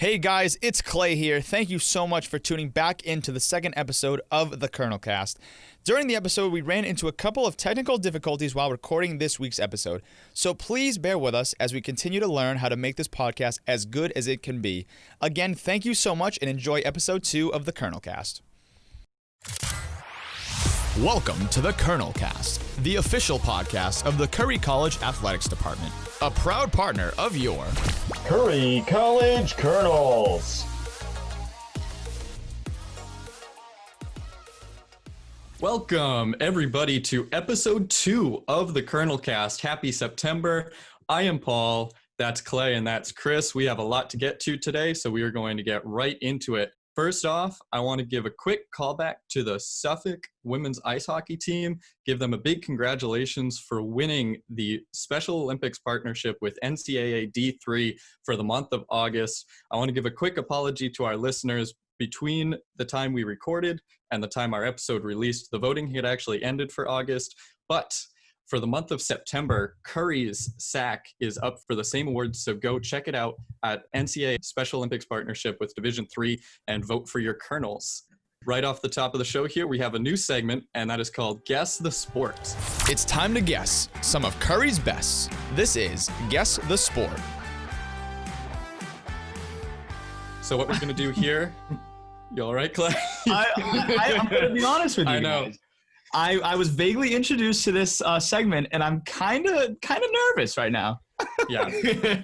Hey guys, it's Clay here. Thank you so much for tuning back into the second episode of the Colonel Cast. During the episode, we ran into a couple of technical difficulties while recording this week's episode, so please bear with us as we continue to learn how to make this podcast as good as it can be. Again, thank you so much and enjoy episode 2 of the Colonel Cast. Welcome to the Colonel Cast, the official podcast of the Curry College Athletics Department, a proud partner of your Curry College Colonels. Welcome, everybody, to episode 2 of the Colonel Cast. Happy September. I am Paul, that's Clay, and that's Chris. We have a lot to get to today, so we are going to get right into it. First off, I want to give a quick callback to the Suffolk women's ice hockey team. Give them a big congratulations for winning the Special Olympics partnership with NCAA D3 for the month of August. I want to give a quick apology to our listeners. Between the time we recorded and the time our episode released, the voting had actually ended for August, but for the month of September, Curry's SAC is up for the same awards, so go check it out at NCAA Special Olympics Partnership with Division III and vote for your Colonels. Right off the top of the show here, we have a new segment, and that is called Guess the Sport. It's time to guess some of Curry's best. This is Guess the Sport. So what we're going to do here, you all right, Clay? I'm going to be honest with you. I know. Guys. I was vaguely introduced to this segment, and I'm kind of nervous right now. Yeah.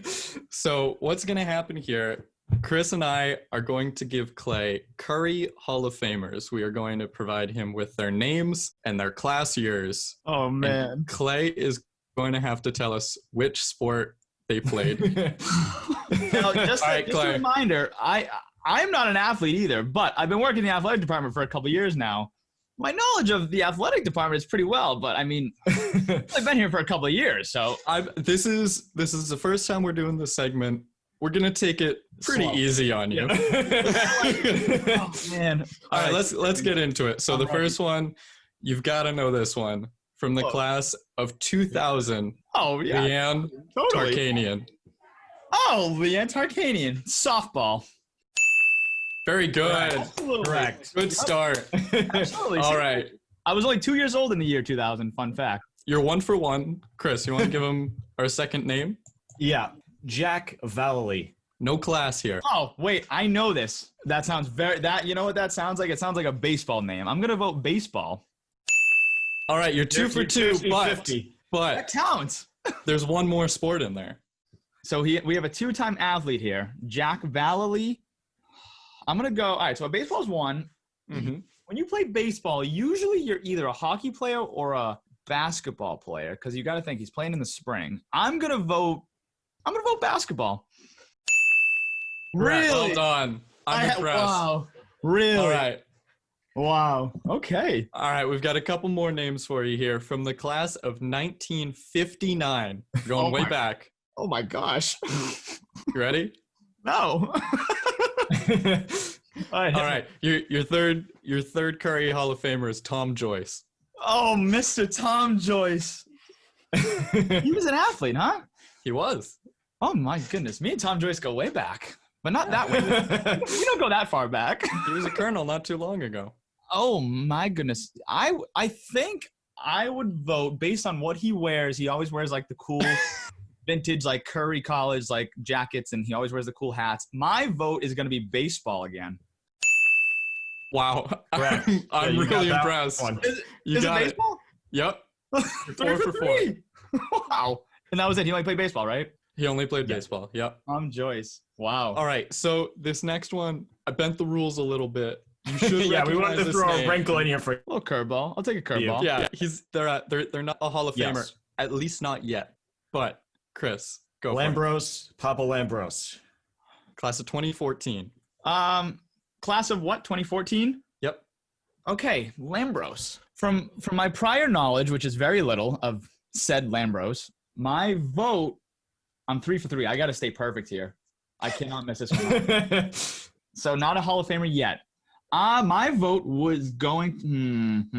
So what's going to happen here, Chris and I are going to give Clay Curry Hall of Famers. We are going to provide him with their names and their class years. Oh, man. And Clay is going to have to tell us which sport they played. Now, just All right, a reminder, I'm not an athlete either, but I've been working in the athletic department for a couple years now. My knowledge of the athletic department is pretty well, but I mean, I've been here for a couple of years, so this is the first time we're doing this segment. We're gonna take it pretty easy on you. Oh man! All right, let's get into it. So the first one, you've got to know this one from the class of 2000. Oh yeah, Leanne totally. Tarkanian. Oh, Leanne Tarkanian, softball. Very good. Absolutely. Correct. Good start. Absolutely. All right. I was only 2 years old in the year 2000. Fun fact. You're 1 for 1. Chris, you want to give him our second name? Yeah, Jack Valley. No class here. Oh, wait, I know this. That sounds you know what that sounds like? It sounds like a baseball name. I'm going to vote baseball. All right, you're 2 for 2, 50. but That counts. there's one more sport in there. So we have a 2-time athlete here, Jack Valley. I'm going to go, all right, so a baseball is 1. Mm-hmm. When you play baseball, usually you're either a hockey player or a basketball player because you got to think he's playing in the spring. I'm going to vote basketball. Really? Really? Well done. I'm impressed. Wow. Really? All right. Wow. Okay. All right, we've got a couple more names for you here from the class of 1959. We're going way back. Oh my gosh. You ready? No. All right. Your third Curry Hall of Famer is Tom Joyce. Oh, Mr. Tom Joyce. He was an athlete, huh? He was. Oh my goodness. Me and Tom Joyce go way back, but not that way. We don't go that far back. He was a colonel not too long ago. Oh my goodness. I think I would vote based on what he wears. He always wears like the cool vintage like Curry College like jackets, and he always wears the cool hats. My vote is going to be baseball again. Wow. I'm really impressed. Is it got baseball? Yep. 4 for 4. Wow. And that was it. He only played baseball, right? He only played baseball. Yep. Tom Joyce. Wow. All right. So this next one, I bent the rules a little bit. You should Yeah, we wanted to recognize throw this a name. wrinkle in here for you. A little curveball. I'll take a curveball. Yeah, they're not a Hall of Famer, Yes. at least not yet. But Chris, go for it. Lambros, Papa Lambros. Class of 2014. Class of what? 2014? Yep. Okay, Lambros. From my prior knowledge, which is very little of said Lambros, my vote, I'm 3 for 3. I got to stay perfect here. I cannot miss this one. So not a Hall of Famer yet. My vote was going.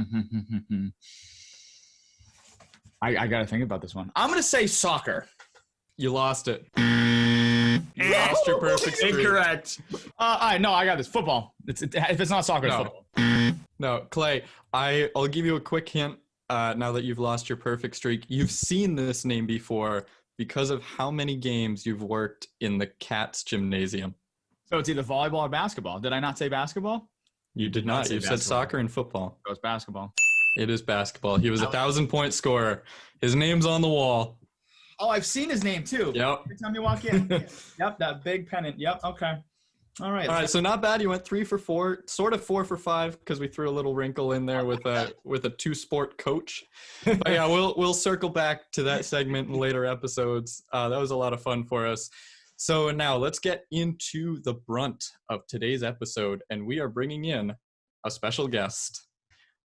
I got to think about this one. I'm going to say soccer. You lost it. You lost your perfect streak. Incorrect. All right, no, I got this. Football. If it's not soccer, it's No. football. No, Clay, I'll give you a quick hint now that you've lost your perfect streak. You've seen this name before because of how many games you've worked in the Cats gymnasium. So it's either volleyball or basketball. Did I not say basketball? You did not. You said soccer and football. It was basketball. It is basketball. He was a 1,000-point scorer. His name's on the wall. Oh, I've seen his name too. Yep. Every time you walk in. Yep, that big pennant. Yep, okay. All right. All right, so not bad. You went 3 for 4, sort of 4 for 5 because we threw a little wrinkle in there with a 2-sport coach. But yeah, we'll circle back to that segment in later episodes. That was a lot of fun for us. So now let's get into the brunt of today's episode, and we are bringing in a special guest.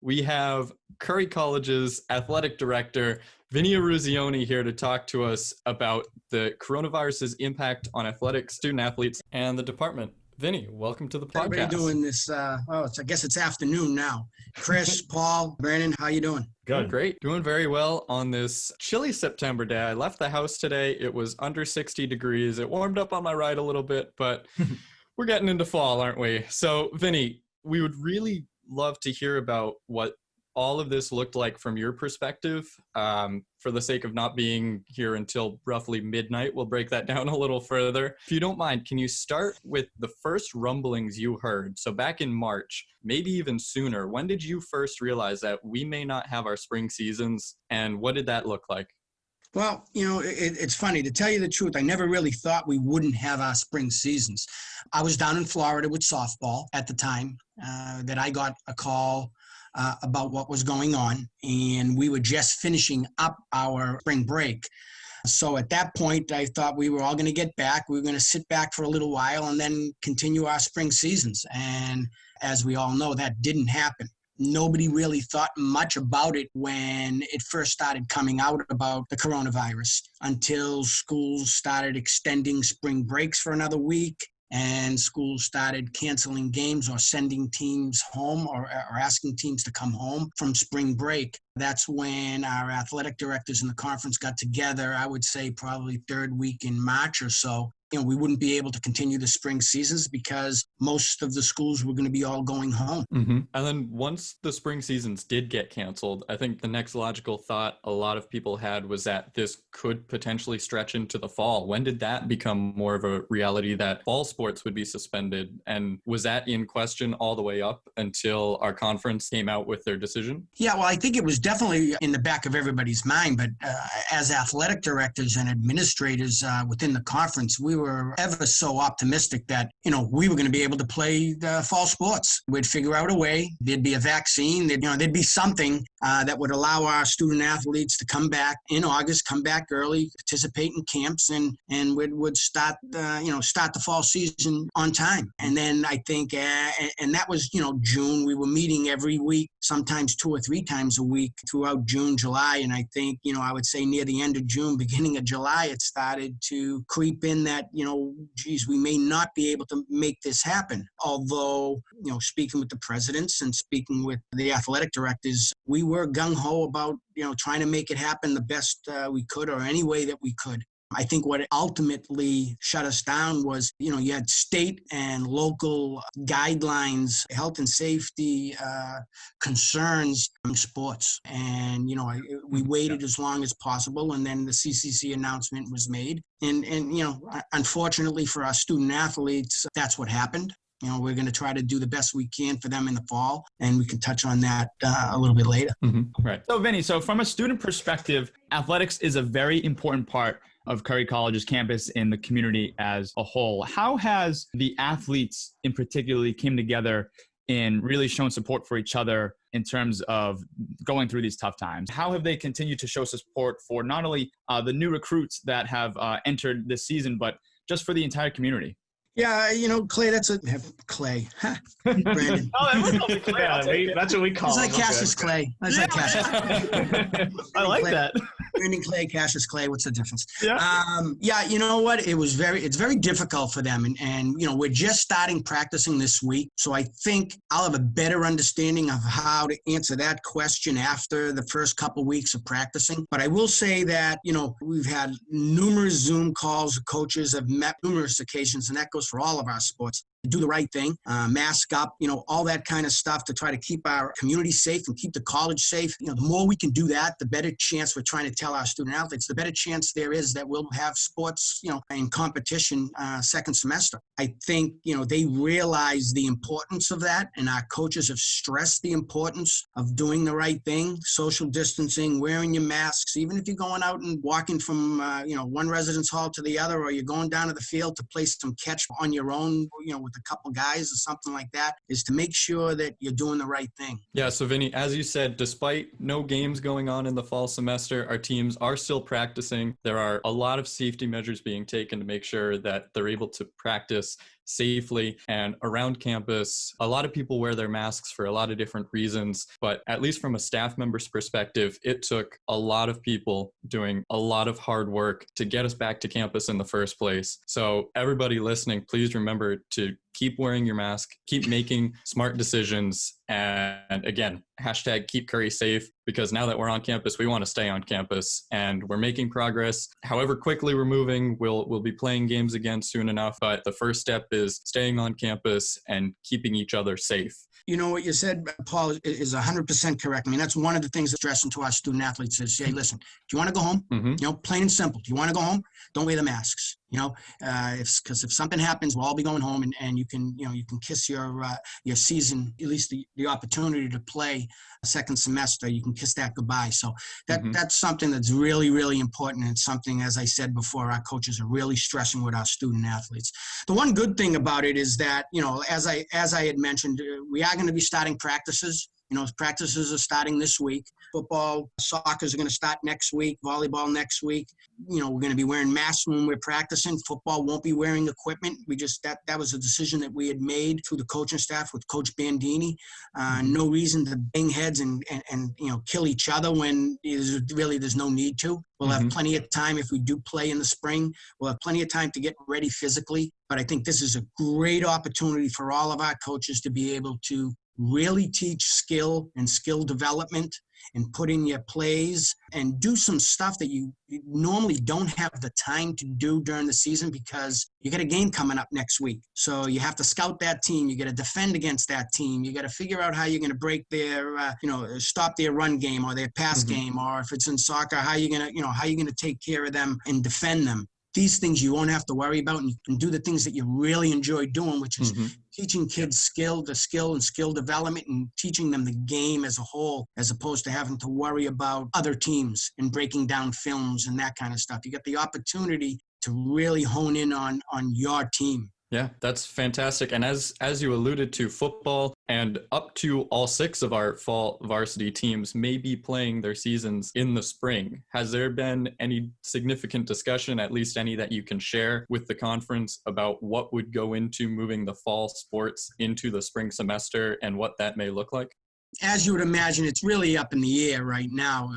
We have Curry College's athletic director, Vinnie Eruzione, here to talk to us about the coronavirus's impact on athletics, student athletes, and the department. Vinnie, welcome to the podcast. Everybody doing this, I guess it's afternoon now. Chris, Paul, Brandon, how you doing? Good. Great. Doing very well on this chilly September day. I left the house today. It was under 60 degrees. It warmed up on my ride a little bit, but we're getting into fall, aren't we? So, Vinnie, we would really love to hear about what all of this looked like from your perspective. For the sake of not being here until roughly midnight, we'll break that down a little further. If you don't mind, can you start with the first rumblings you heard? So back in March, maybe even sooner, when did you first realize that we may not have our spring seasons, and what did that look like? Well, it's funny. To tell you the truth, I never really thought we wouldn't have our spring seasons. I was down in Florida with softball at the time that I got a call about what was going on, and we were just finishing up our spring break. So at that point, I thought we were all going to get back. We were going to sit back for a little while and then continue our spring seasons. And as we all know, that didn't happen. Nobody really thought much about it when it first started coming out about the coronavirus until schools started extending spring breaks for another week. And schools started canceling games or sending teams home or asking teams to come home from spring break. That's when our athletic directors in the conference got together, I would say probably third week in March or so. We wouldn't be able to continue the spring seasons because most of the schools were going to be all going home. Mm-hmm. And then once the spring seasons did get canceled, I think the next logical thought a lot of people had was that this could potentially stretch into the fall. When did that become more of a reality that fall sports would be suspended? And was that in question all the way up until our conference came out with their decision? Yeah, well, I think it was definitely in the back of everybody's mind. But as athletic directors and administrators within the conference, we were ever so optimistic that, we were going to be able to play the fall sports. We'd figure out a way. There'd be a vaccine. There'd be something that would allow our student athletes to come back in August, come back early, participate in camps, and would start, start the fall season on time. And then I think, and that was, June. We were meeting every week, sometimes 2 or 3 times a week throughout June, July. And I think, I would say near the end of June, beginning of July, it started to creep in that, we may not be able to make this happen. Although, speaking with the presidents and speaking with the athletic directors, we were gung-ho about, trying to make it happen the best we could or any way that we could. I think what ultimately shut us down was, you had state and local guidelines, health and safety concerns in sports. And, we waited as long as possible. And then the CCC announcement was made. And unfortunately for our student athletes, that's what happened. We're going to try to do the best we can for them in the fall, and we can touch on that a little bit later. Mm-hmm. Right. So, Vinnie, from a student perspective, athletics is a very important part of Curry College's campus and the community as a whole. How has the athletes in particularly came together and really shown support for each other in terms of going through these tough times? How have they continued to show support for not only the new recruits that have entered this season, but just for the entire community? Yeah, Clay, Clay. Brandon. Oh, everyone calls me Clay. That's what we call It's him. like Cassius Clay. It's like Cassius. I like that. Brandon Clay, Cassius Clay, what's the difference? Yeah. Yeah, you know what? It's very difficult for them. And, you know, we're just starting practicing this week. So I think I'll have a better understanding of how to answer that question after the first couple weeks of practicing. But I will say that, you know, we've had numerous Zoom calls. Coaches have met numerous occasions, and that goes for all of our sports. Do the right thing, mask up, you know, all that kind of stuff to try to keep our community safe and keep the college safe. You know, the more we can do that, the better chance we're trying to tell our student athletes, the better chance there is that we'll have sports, you know, in competition second semester. I think, you know, they realize the importance of that, and our coaches have stressed the importance of doing the right thing, social distancing, wearing your masks, even if you're going out and walking from, you know, one residence hall to the other, or you're going down to the field to play some catch on your own, you know, with a couple guys or something like that, is to make sure that you're doing the right thing. Yeah, so Vinny, as you said, despite no games going on in the fall semester, our teams are still practicing. There are a lot of safety measures being taken to make sure that they're able to practice safely. And around campus, a lot of people wear their masks for a lot of different reasons, but at least from a staff member's perspective, it took a lot of people doing a lot of hard work to get us back to campus in the first place. So everybody listening, please remember to keep wearing your mask, keep making smart decisions, and again, hashtag keep Curry safe, because now that we're on campus, we want to stay on campus, and we're making progress. However quickly we're moving, we'll be playing games again soon enough, but the first step is staying on campus and keeping each other safe. You know, what you said, Paul, is 100% correct. I mean, that's one of the things that's stressing to our student athletes is, hey, listen, do you want to go home? Mm-hmm. You know, plain and simple. Do you want to go home? Don't wear the masks. You know, because if something happens, we'll all be going home, and you can kiss your season, at least the opportunity to play a second semester. You can kiss that goodbye. So that's something that's really, really important, and something, as I said before, our coaches are really stressing with our student athletes. The one good thing about it is that, you know, as I had mentioned, we are going to be starting practices. You know, practices are starting this week. Football, soccer are going to start next week. Volleyball next week. You know, we're going to be wearing masks when we're practicing. Football won't be wearing equipment. That was a decision that we had made through the coaching staff with Coach Bandini. No reason to bang heads and you know, kill each other when there's no need to. We'll have plenty of time if we do play in the spring. We'll have plenty of time to get ready physically. But I think this is a great opportunity for all of our coaches to be able to really teach skill and skill development and put in your plays and do some stuff that you normally don't have the time to do during the season, because you got a game coming up next week. So you have to scout that team. You got to defend against that team. You got to figure out how you're going to break their, stop their run game or their pass game, or if it's in soccer, how you're going to take care of them and defend them. These things you won't have to worry about, and you can do the things that you really enjoy doing, which is teaching kids skill development, and teaching them the game as a whole, as opposed to having to worry about other teams and breaking down films and that kind of stuff. You get the opportunity to really hone in on your team. Yeah, that's fantastic. And as you alluded to, football and up to all 6 of our fall varsity teams may be playing their seasons in the spring. Has there been any significant discussion, at least any that you can share with the conference, about what would go into moving the fall sports into the spring semester and what that may look like? As you would imagine, it's really up in the air right now,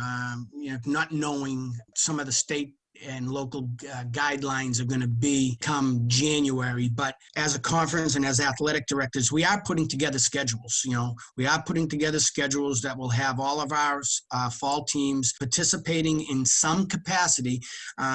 not knowing some of the state and local guidelines are going to be come January. But as a conference and as athletic directors, we are putting together schedules. You know, we are putting together schedules that will have all of our fall teams participating in some capacity.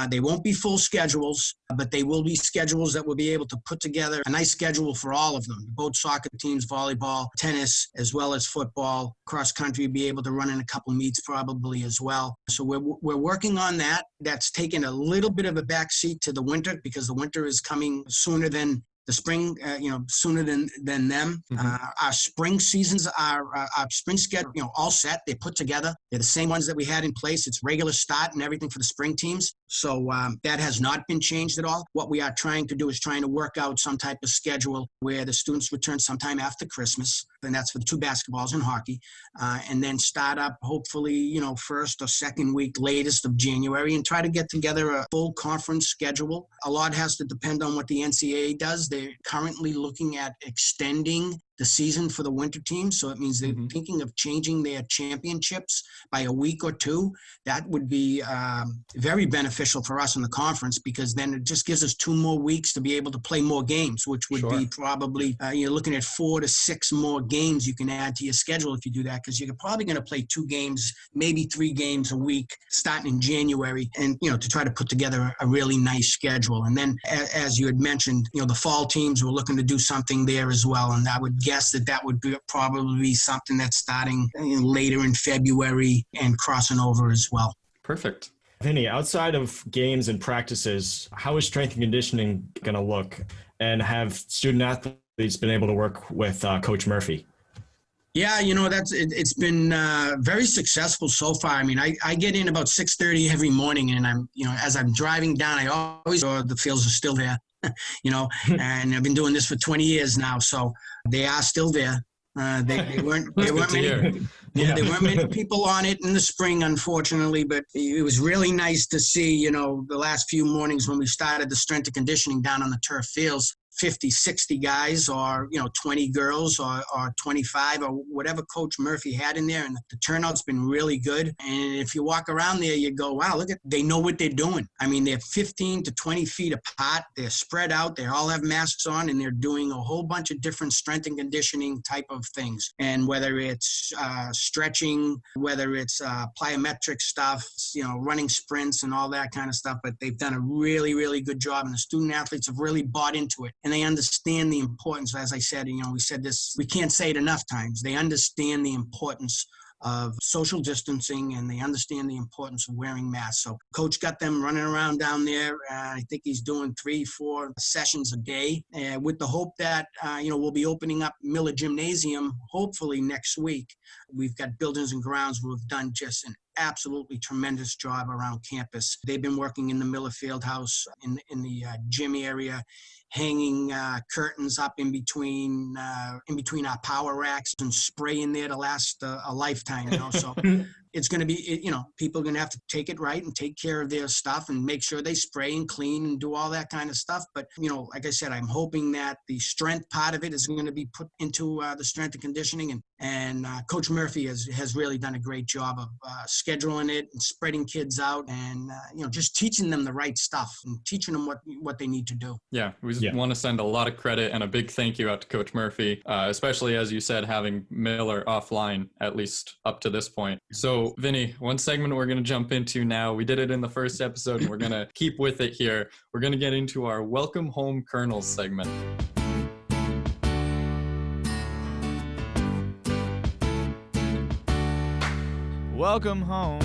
They won't be full schedules, but they will be schedules that will be able to put together a nice schedule for all of them. Both soccer teams, volleyball, tennis, as well as football, cross country, be able to run in a couple meets probably as well. So we're working on that. That's taken a little bit of a backseat to the winter, because the winter is coming sooner than the spring, sooner than them. Our spring seasons our spring schedule, all set. They're put together. They're the same ones that we had in place. It's regular start and everything for the spring teams. So that has not been changed at all. What we are trying to do is trying to work out some type of schedule where the students return sometime after Christmas, and that's for the 2 basketballs and hockey, and then start up hopefully, first or second week latest of January, and try to get together a full conference schedule. A lot has to depend on what the NCAA does. They're currently looking at extending the the season for the winter team. So it means they're thinking of changing their championships by a week or two. That would be very beneficial for us in the conference, because then it just gives us 2 more weeks to be able to play more games, which would be probably, you're looking at 4 to 6 more games you can add to your schedule if you do that, because you're probably going to play 2 games, maybe 3 games a week starting in January, and, to try to put together a really nice schedule. And then, as you had mentioned, the fall teams were looking to do something there as well. And I would guess that would probably be something that's starting later in February and crossing over as well. Perfect. Vinny, outside of games and practices, how is strength and conditioning going to look? And have student athletes been able to work with Coach Murphy? Yeah, it's been very successful so far. I mean, I get in about 6:30 every morning, and I'm, as I'm driving down, I always know the fields are still there, and I've been doing this for 20 years now, so they are still there. They weren't many people on it in the spring, unfortunately, but it was really nice to see, the last few mornings when we started the strength and conditioning down on the turf fields. 50, 60 guys, or 20 girls, or 25, or whatever Coach Murphy had in there, and the turnout's been really good. And if you walk around there, you go, wow, they know what they're doing. I mean, they're 15 to 20 feet apart, they're spread out, they all have masks on, and they're doing a whole bunch of different strength and conditioning type of things. And whether it's stretching, whether it's plyometric stuff, running sprints and all that kind of stuff, but they've done a really, really good job, and the student athletes have really bought into it. And they understand the importance, as I said, we said this, we can't say it enough times. They understand the importance of social distancing, and they understand the importance of wearing masks. So Coach got them running around down there. I think he's doing 3-4 sessions a day, with the hope that, we'll be opening up Miller Gymnasium hopefully next week. We've got Buildings and Grounds who have done just an absolutely tremendous job around campus. They've been working in the Miller Fieldhouse in the gym area, hanging curtains up in between our power racks, and spray in there to last a lifetime. So it's going to be, people are going to have to take it right and take care of their stuff and make sure they spray and clean and do all that kind of stuff. But, like I said, I'm hoping that the strength part of it is going to be put into the strength and conditioning. And Coach Murphy has really done a great job of scheduling it and spreading kids out, and, just teaching them the right stuff and teaching them what they need to do. Yeah, we want to send a lot of credit and a big thank you out to Coach Murphy, especially, as you said, having Miller offline, at least up to this point. So, Vinny, one segment we're going to jump into now. We did it in the first episode, and we're going to keep with it here. We're going to get into our Welcome Home Colonels segment. Welcome home.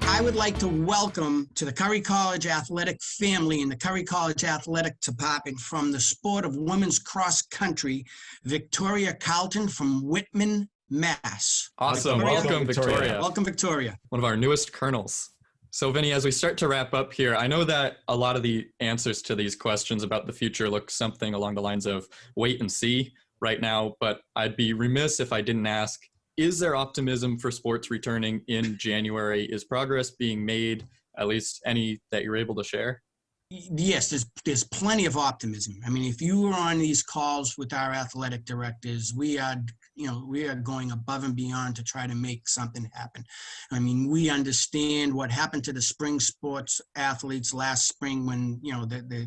I would like to welcome to the Curry College Athletic family and the Curry College Athletic Department, from the sport of women's cross country, Victoria Carlton from Whitman, Mass. Awesome. Welcome, Victoria. Welcome, Victoria. One of our newest colonels. So, Vinny, as we start to wrap up here, I know that a lot of the answers to these questions about the future look something along the lines of wait and see right now, but I'd be remiss if I didn't ask, is there optimism for sports returning in January? Is progress being made, at least any that you're able to share? Yes, there's plenty of optimism. I mean, if you were on these calls with our athletic directors, we are going above and beyond to try to make something happen. I mean, we understand what happened to the spring sports athletes last spring when,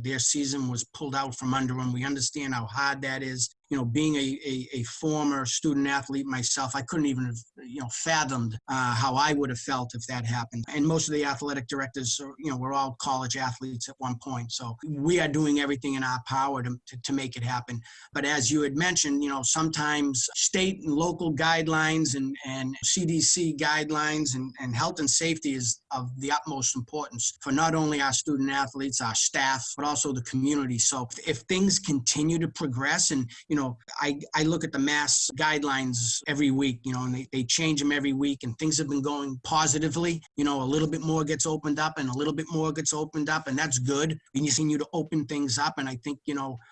their season was pulled out from under them. We understand how hard that is. Being a former student athlete myself, I couldn't even have, fathomed how I would have felt if that happened. And most of the athletic directors, we're all college athletes at one point. So we are doing everything in our power to make it happen. But as you had mentioned, sometimes state and local guidelines and CDC guidelines and health and safety is of the utmost importance for not only our student athletes, our staff, but also the community. So if things continue to progress, and, I look at the mask guidelines every week, and they change them every week, and things have been going positively. A little bit more gets opened up and a little bit more gets opened up, and that's good. We continue to open things up, and I think,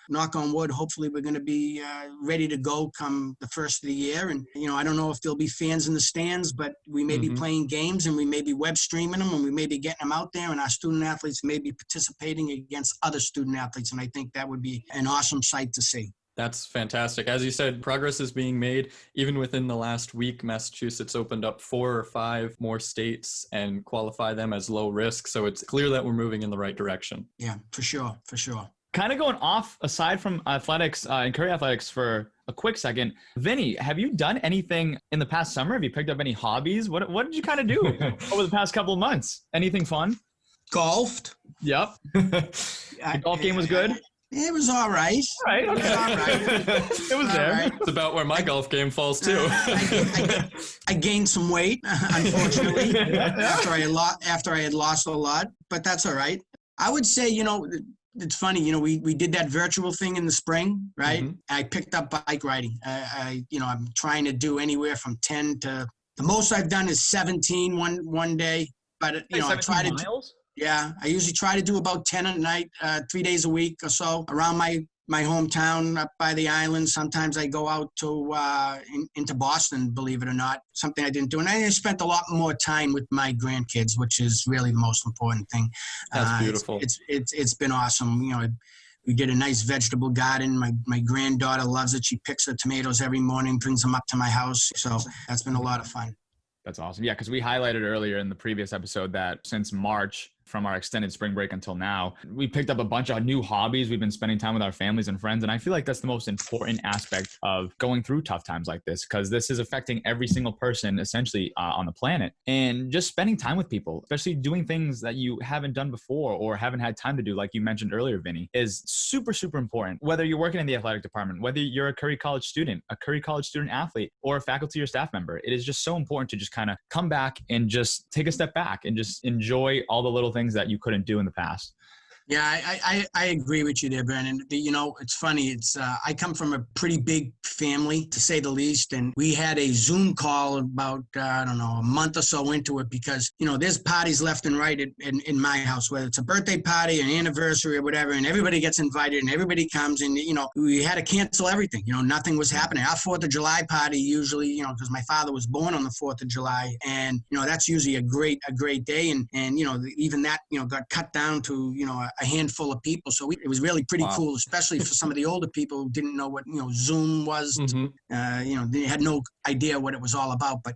knock on wood, hopefully we're going to be ready to go come the first of the year. And, I don't know if there'll be fans in the stands, but we may be playing games, and we may be web streaming them, and we may be getting them out there, and our student athletes may be participating against other student athletes. And I think that would be an awesome sight to see. That's fantastic. As you said, progress is being made. Even within the last week, Massachusetts opened up 4 or 5 more states and qualify them as low risk. So it's clear that we're moving in the right direction. Yeah, for sure. For sure. Kind of going off, aside from athletics and career athletics for a quick second, Vinny, have you done anything in the past summer? Have you picked up any hobbies? What did you kind of do over the past couple of months? Anything fun? Golfed. Yep. The golf game was good? It was all right. All right, okay. It was all right. It was there. Right. It's about where my golf game falls too. I gained some weight, unfortunately, after I had lost a lot, but that's all right. I would say, it's funny, we did that virtual thing in the spring, right? Mm-hmm. I picked up bike riding. I'm trying to do anywhere from 10 to the most I've done is 17 one day, but I try to. Miles? Yeah, I usually try to do about 10 a night, 3 days a week or so around my hometown up by the island. Sometimes I go out to into Boston, believe it or not, something I didn't do. And I spent a lot more time with my grandkids, which is really the most important thing. That's beautiful. It's been awesome. We did a nice vegetable garden. My granddaughter loves it. She picks her tomatoes every morning, brings them up to my house. So that's been a lot of fun. That's awesome. Yeah, because we highlighted earlier in the previous episode that since March, from our extended spring break until now, we picked up a bunch of new hobbies. We've been spending time with our families and friends. And I feel like that's the most important aspect of going through tough times like this, because this is affecting every single person essentially on the planet. And just spending time with people, especially doing things that you haven't done before or haven't had time to do, like you mentioned earlier, Vinny, is super, super important. Whether you're working in the athletic department, whether you're a Curry College student, a Curry College student athlete, or a faculty or staff member, it is just so important to just kind of come back and just take a step back and just enjoy all the little things that you couldn't do in the past. Yeah, I agree with you there, Brandon. It's funny. I come from a pretty big family, to say the least, and we had a Zoom call about, a month or so into it because, there's parties left and right in my house, whether it's a birthday party, an anniversary or whatever, and everybody gets invited and everybody comes and, we had to cancel everything. Nothing was happening. Our 4th of July party usually, because my father was born on the 4th of July, and, that's usually a great day. And even that, got cut down to, a handful of people. So it was really pretty cool, especially for some of the older people who didn't know what, Zoom was. Mm-hmm. They had no idea what it was all about. But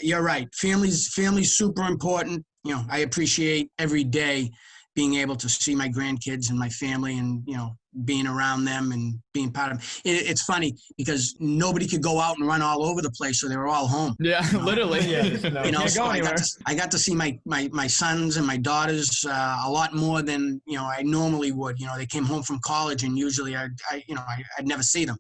you're right. Family's super important. I appreciate every day being able to see my grandkids and my family and, being around them and being part of it. It's funny because nobody could go out and run all over the place, so they were all home. Yeah, literally. Yeah. So I got to see my sons and my daughters a lot more than I normally would. They came home from college, and usually I'd never see them.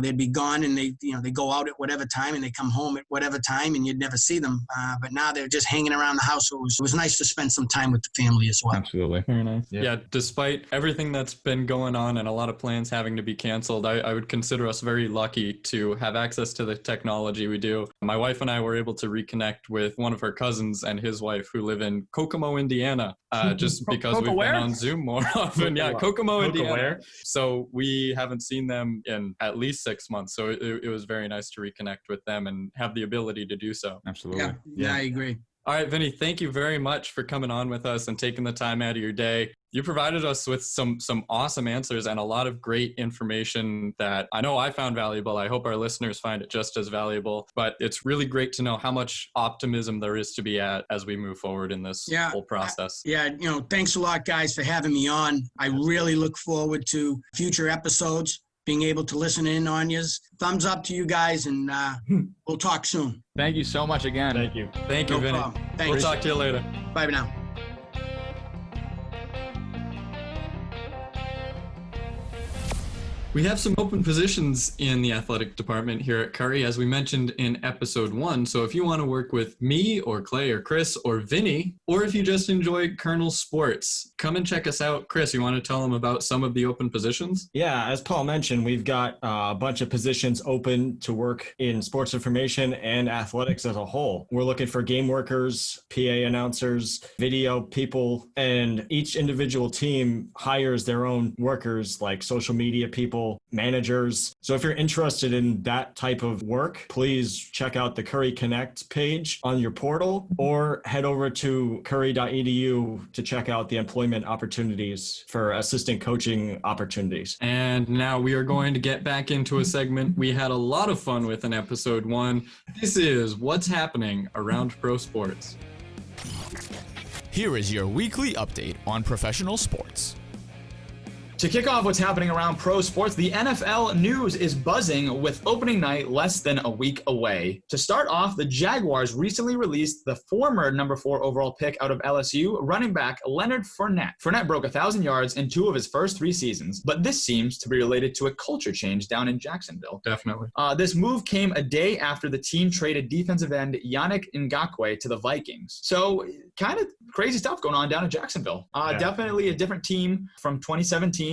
They'd be gone, and they go out at whatever time, and they come home at whatever time, and you'd never see them. But now they're just hanging around the house. So it was nice to spend some time with the family as well. Absolutely, very nice. Yeah, despite everything that's been going on and a lot of plans having to be canceled, I would consider us very lucky to have access to the technology we do. My wife and I were able to reconnect with one of her cousins and his wife who live in Kokomo, Indiana, just because we've been on Zoom more often. Yeah, Kokomo, Indiana. So we haven't seen them in at least 6 months. So it was very nice to reconnect with them and have the ability to do so. Absolutely. Yeah, I agree. All right, Vinny, thank you very much for coming on with us and taking the time out of your day. You provided us with some awesome answers and a lot of great information that I know I found valuable. I hope our listeners find it just as valuable. But it's really great to know how much optimism there is to be at as we move forward in this whole process. Thanks a lot, guys, for having me on. I really look forward to future episodes, being able to listen in on you. Thumbs up to you guys, and we'll talk soon. Thank you so much again. Thank you. Thank you, No Vinny. problem. Thanks. We'll talk to you later. Bye now. We have some open positions in the athletic department here at Curry, as we mentioned in episode 1. So if you want to work with me or Clay or Chris or Vinny, or if you just enjoy Colonel sports, come and check us out. Chris, you want to tell them about some of the open positions? Yeah, as Paul mentioned, we've got a bunch of positions open to work in sports information and athletics as a whole. We're looking for game workers, PA announcers, video people, and each individual team hires their own workers, like social media people, local managers. So if you're interested in that type of work, please check out the Curry Connect page on your portal or head over to curry.edu to check out the employment opportunities for assistant coaching opportunities. And now we are going to get back into a segment we had a lot of fun with in episode 1. This is What's Happening Around Pro Sports. Here is your weekly update on professional sports. To kick off what's happening around pro sports, the NFL news is buzzing with opening night less than a week away. To start off, the Jaguars recently released the former number 4 overall pick out of LSU, running back Leonard Fournette. Fournette broke 1,000 yards in 2 of his first 3 seasons, but this seems to be related to a culture change down in Jacksonville. Definitely. This move came a day after the team traded defensive end Yannick Ngakoue to the Vikings. So kind of crazy stuff going on down in Jacksonville. Definitely a different team from 2017.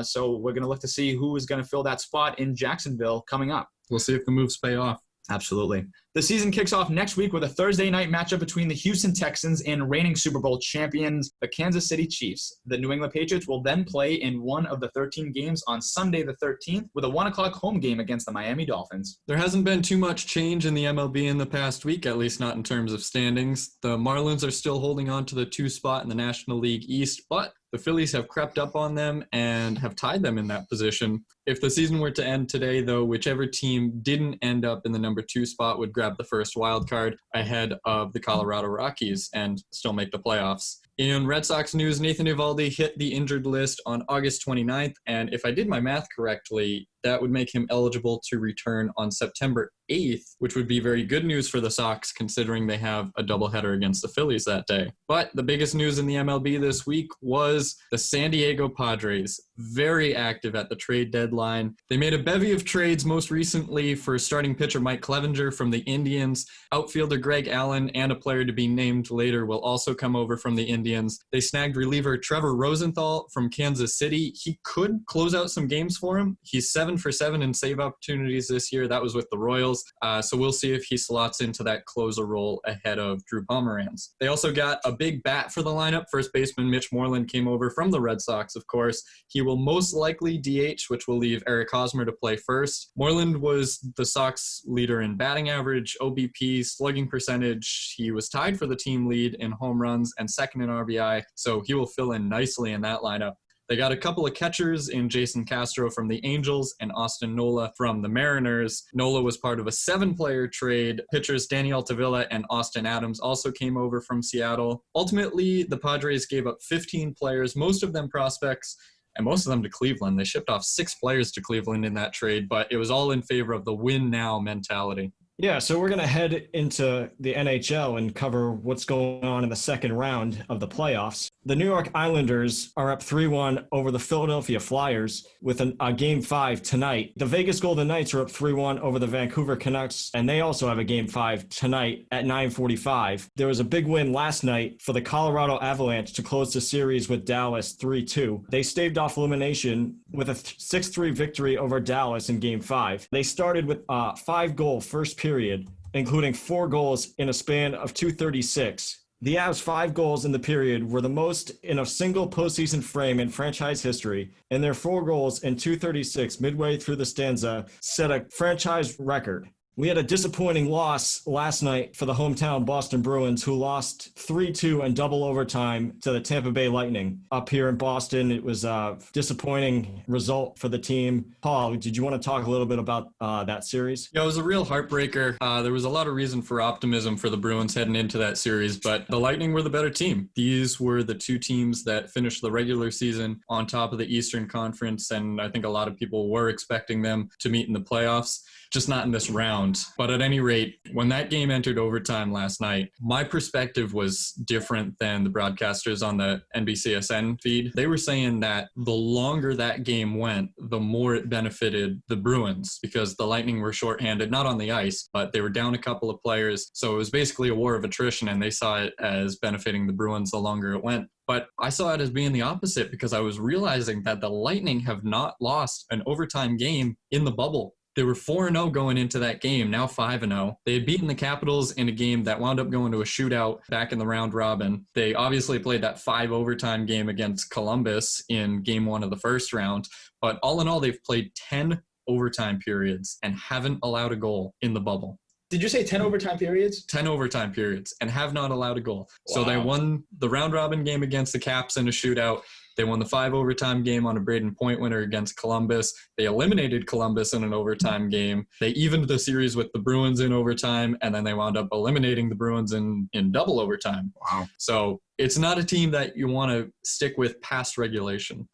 So we're going to look to see who is going to fill that spot in Jacksonville coming up. We'll see if the moves pay off. Absolutely. The season kicks off next week with a Thursday night matchup between the Houston Texans and reigning Super Bowl champions, the Kansas City Chiefs. The New England Patriots will then play in one of the 13 games on Sunday the 13th with a 1 o'clock home game against the Miami Dolphins. There hasn't been too much change in the MLB in the past week, at least not in terms of standings. The Marlins are still holding on to the 2 spot in the National League East, but the Phillies have crept up on them and have tied them in that position. If the season were to end today, though, whichever team didn't end up in the number 2 spot would grab the first wild card ahead of the Colorado Rockies and still make the playoffs. In Red Sox news, Nathan Eovaldi hit the injured list on August 29th, and if I did my math correctly, that would make him eligible to return on September 8th, which would be very good news for the Sox considering they have a doubleheader against the Phillies that day. But the biggest news in the MLB this week was the San Diego Padres, very active at the trade deadline. They made a bevy of trades, most recently for starting pitcher Mike Clevenger from the Indians. Outfielder Greg Allen and a player to be named later will also come over from the Indians. They snagged reliever Trevor Rosenthal from Kansas City. He could close out some games for him. He's 7 for 7 in save opportunities this year. That was with the Royals. So we'll see if he slots into that closer role ahead of Drew Pomeranz. They also got a big bat for the lineup. First baseman Mitch Moreland came over from the Red Sox, of course. He will most likely DH, which will leave Eric Hosmer to play first. Moreland was the Sox leader in batting average, OBP, slugging percentage. He was tied for the team lead in home runs and second in RBI, so he will fill in nicely in that lineup. They got a couple of catchers in Jason Castro from the Angels and Austin Nola from the Mariners. Nola was part of a 7-player trade. Pitchers Danny Altavilla and Austin Adams also came over from Seattle. Ultimately, the Padres gave up 15 players, most of them prospects, and most of them to Cleveland. They shipped off 6 players to Cleveland in that trade, but it was all in favor of the win-now mentality. Yeah, so we're going to head into the NHL and cover what's going on in the second round of the playoffs. The New York Islanders are up 3-1 over the Philadelphia Flyers with a Game 5 tonight. The Vegas Golden Knights are up 3-1 over the Vancouver Canucks, and they also have a Game 5 tonight at 9:45. There was a big win last night for the Colorado Avalanche to close the series with Dallas 3-2. They staved off elimination with a 6-3 victory over Dallas in Game 5. They started with a 5-goal first period, including 4 goals in a span of 2:36. The Avs' 5 goals in the period were the most in a single postseason frame in franchise history, and their 4 goals in 2:36 midway through the stanza set a franchise record. We had a disappointing loss last night for the hometown Boston Bruins, who lost 3-2 in double overtime to the Tampa Bay Lightning. Up here in Boston, it was a disappointing result for the team. Paul, did you want to talk a little bit about that series? Yeah, it was a real heartbreaker. There was a lot of reason for optimism for the Bruins heading into that series, but the Lightning were the better team. These were the 2 teams that finished the regular season on top of the Eastern Conference, and I think a lot of people were expecting them to meet in the playoffs. Just not in this round. But at any rate, when that game entered overtime last night, my perspective was different than the broadcasters on the NBCSN feed. They were saying that the longer that game went, the more it benefited the Bruins because the Lightning were shorthanded, not on the ice, but they were down a couple of players. So it was basically a war of attrition, and they saw it as benefiting the Bruins the longer it went. But I saw it as being the opposite because I was realizing that the Lightning have not lost an overtime game in the bubble They were 4-0 going into that game, now 5-0. They had beaten the Capitals in a game that wound up going to a shootout back in the round robin. They obviously played that 5 overtime game against Columbus in game 1 of the first round. But all in all, they've played 10 overtime periods and haven't allowed a goal in the bubble. Did you say 10 overtime periods? 10 overtime periods and have not allowed a goal. Wow. So they won the round robin game against the Caps in a shootout. They won the 5 overtime game on a Braden Point winner against Columbus. They eliminated Columbus in an overtime game. They evened the series with the Bruins in overtime, and then they wound up eliminating the Bruins in double overtime. Wow. So it's not a team that you want to stick with past regulation.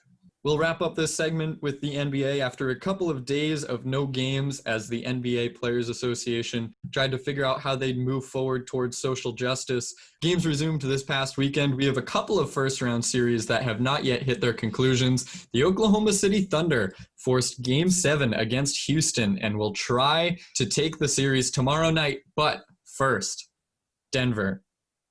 We'll wrap up this segment with the NBA after a couple of days of no games as the NBA Players Association tried to figure out how they'd move forward towards social justice. Games resumed this past weekend. We have a couple of first-round series that have not yet hit their conclusions. The Oklahoma City Thunder forced Game 7 against Houston and will try to take the series tomorrow night. But first, Denver,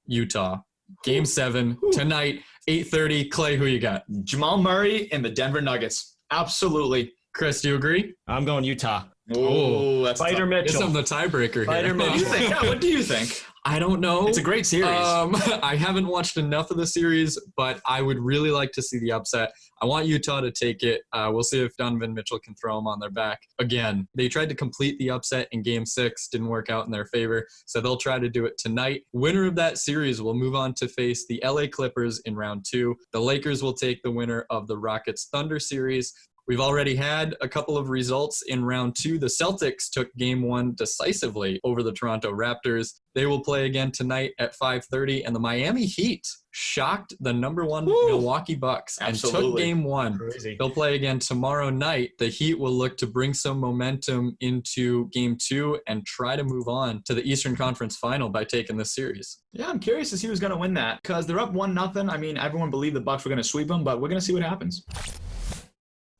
Utah. Game 7 tonight, 8:30. Clay, who you got? Jamal Murray and the Denver Nuggets. Absolutely. Chris, do you agree? I'm going Utah. Oh, that's Fighter tough. Mitchell. It's on the tiebreaker here. Fighter What do you Mitchell. think? Yeah, what do you think? I don't know. It's a great series. I haven't watched enough of the series, but I would really like to see the upset. I want Utah to take it. We'll see if Donovan Mitchell can throw them on their back. Again, they tried to complete the upset in Game 6. Didn't work out in their favor, so they'll try to do it tonight. Winner of that series will move on to face the LA Clippers in round 2. The Lakers will take the winner of the Rockets Thunder series. We've already had a couple of results in round 2. The Celtics took game 1 decisively over the Toronto Raptors. They will play again tonight at 5:30, and the Miami Heat shocked the number 1 Milwaukee Bucks and took Absolutely. game 1. Crazy. They'll play again tomorrow night. The Heat will look to bring some momentum into game 2 and try to move on to the Eastern Conference Final by taking this series. Yeah, I'm curious to see who's going to win that because they're up 1-0. I mean, everyone believed the Bucks were going to sweep them, but we're going to see what happens.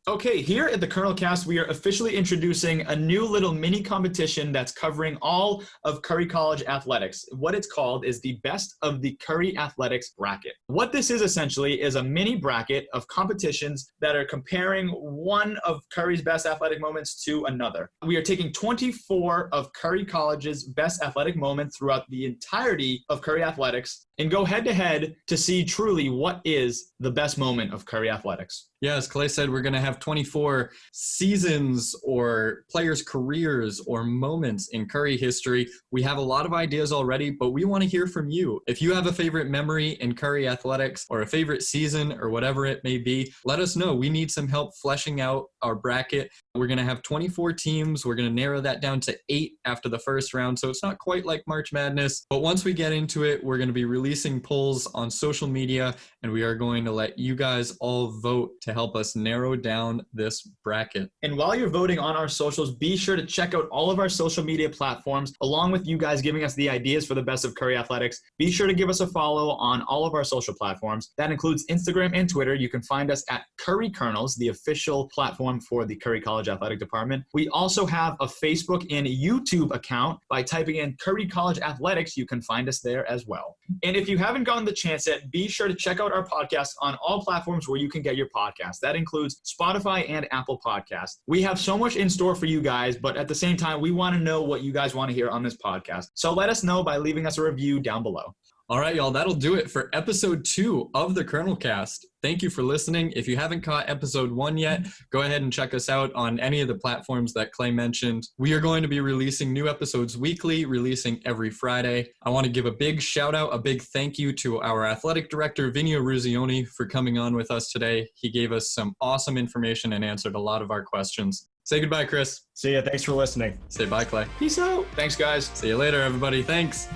Okay, here at the Colonel Cast, we are officially introducing a new little mini competition that's covering all of Curry College athletics. What it's called is the Best of the Curry Athletics Bracket. What this is essentially is a mini bracket of competitions that are comparing one of Curry's best athletic moments to another. We are taking 24 of Curry College's best athletic moments throughout the entirety of Curry athletics and go head-to-head to see truly what is the best moment of Curry athletics. Yeah, as Clay said, we're going to have 24 seasons or players' careers or moments in Curry history. We have a lot of ideas already, but we want to hear from you. If you have a favorite memory in Curry athletics or a favorite season or whatever it may be, let us know. We need some help fleshing out our bracket. We're going to have 24 teams. We're going to narrow that down to 8 after the first round, so it's not quite like March Madness. But once we get into it, we're going to be releasing polls on social media, and we are going to let you guys all vote to help us narrow down this bracket. And while you're voting on our socials, be sure to check out all of our social media platforms, along with you guys giving us the ideas for the Best of Curry Athletics. Be sure to give us a follow on all of our social platforms. That includes Instagram and Twitter. You can find us at Curry Colonels, the official platform for the Curry College Athletic Department. We also have a Facebook and YouTube account. By typing in Curry College Athletics, you can find us there as well. And if you haven't gotten the chance yet, be sure to check out our podcast on all platforms where you can get your podcast. That includes Spotify and Apple Podcasts. We have so much in store for you guys, but at the same time, we want to know what you guys want to hear on this podcast. So let us know by leaving us a review down below. All right, y'all, that'll do it for episode 2 of the Colonel Cast. Thank you for listening. If you haven't caught episode 1 yet, go ahead and check us out on any of the platforms that Clay mentioned. We are going to be releasing new episodes weekly, releasing every Friday. I want to give a big shout out, a big thank you to our athletic director, Vinnie Eruzione, for coming on with us today. He gave us some awesome information and answered a lot of our questions. Say goodbye, Chris. See ya. Thanks for listening. Say bye, Clay. Peace out. Thanks, guys. See you later, everybody. Thanks.